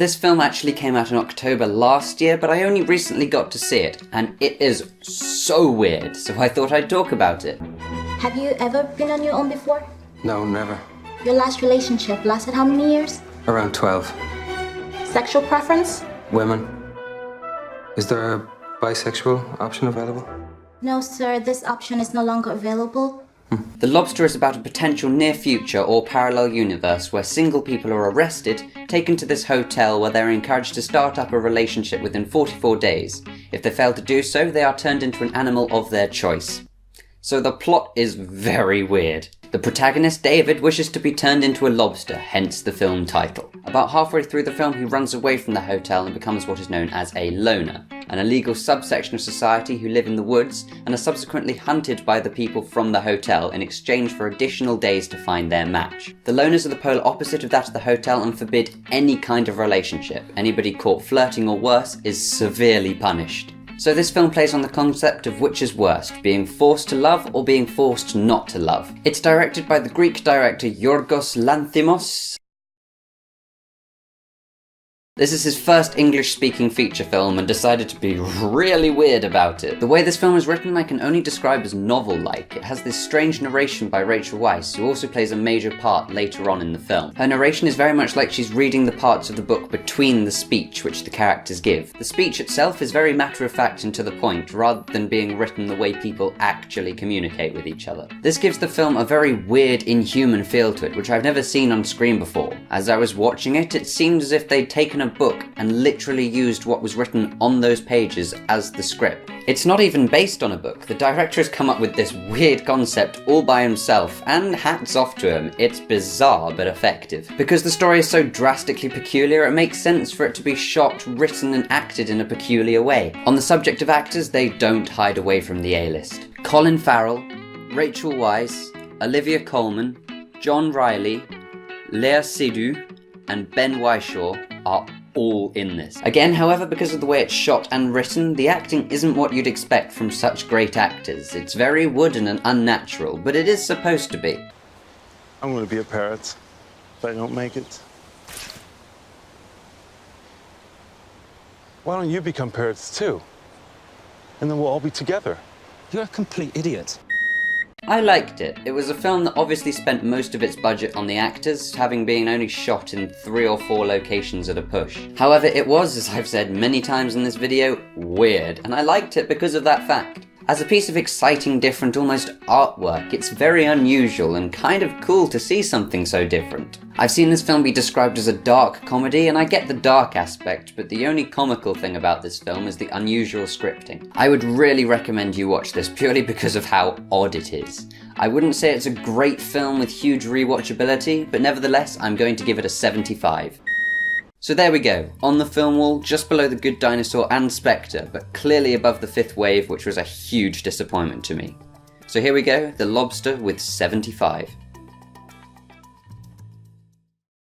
This film actually came out in October last year, but I only recently got to see it, and it is so weird, so I thought I'd talk about it. Have you ever been on your own before? No, never. Your last relationship lasted how many years? Around 12. Sexual preference? Women. Is there a bisexual option available? No, sir, this option is no longer available. The Lobster is about a potential near future or parallel universe where single people are arrested, taken to this hotel where they're encouraged to start up a relationship within 44 days. If they fail to do so, they are turned into an animal of their choice. So the plot is very weird. The protagonist, David, wishes to be turned into a lobster, hence the film title. About halfway through the film, he runs away from the hotel and becomes what is known as a loner, an illegal subsection of society who live in the woods and are subsequently hunted by the people from the hotel in exchange for additional days to find their match. The loners are the polar opposite of that of the hotel and forbid any kind of relationship. Anybody caught flirting or worse is severely punished. So this film plays on the concept of which is worst, being forced to love or being forced not to love. It's directed by the Greek director Yorgos Lanthimos. This is his first English-speaking feature film and decided to be really weird about it. The way this film is written I can only describe as novel-like. It has this strange narration by Rachael Weisz, who also plays a major part later on in the film. Her narration is very much like she's reading the parts of the book between the speech which the characters give. The speech itself is very matter-of-fact and to the point, rather than being written the way people actually communicate with each other. This gives the film a very weird, inhuman feel to it, which I've never seen on screen before. As I was watching it, it seemed as if they'd taken a book and literally used what was written on those pages as the script. It's not even based on a book. The director has come up with this weird concept all by himself, and hats off to him. It's bizarre but effective. Because the story is so drastically peculiar, it makes sense for it to be shot, written and acted in a peculiar way. On the subject of actors, they don't hide away from the A-list. Colin Farrell, Rachael Weisz, Olivia Coleman, John Riley, Lea Seydoux and Ben Whishaw are all in this. Again, however, because of the way it's shot and written, the acting isn't what you'd expect from such great actors. It's very wooden and unnatural, but it is supposed to be. I'm gonna be a parrot if I don't make it. Why don't you become parrots too? And then we'll all be together. You're a complete idiot. I liked it. It was a film that obviously spent most of its budget on the actors, having been only shot in 3 or 4 locations at a push. However, it was, as I've said many times in this video, weird, and I liked it because of that fact. As a piece of exciting, different, almost artwork, it's very unusual and kind of cool to see something so different. I've seen this film be described as a dark comedy, and I get the dark aspect, but the only comical thing about this film is the unusual scripting. I would really recommend you watch this purely because of how odd it is. I wouldn't say it's a great film with huge rewatchability, but nevertheless, I'm going to give it a 75. So there we go, on the film wall, just below The Good Dinosaur and Spectre, but clearly above The Fifth Wave, which was a huge disappointment to me. So here we go, The Lobster with 75.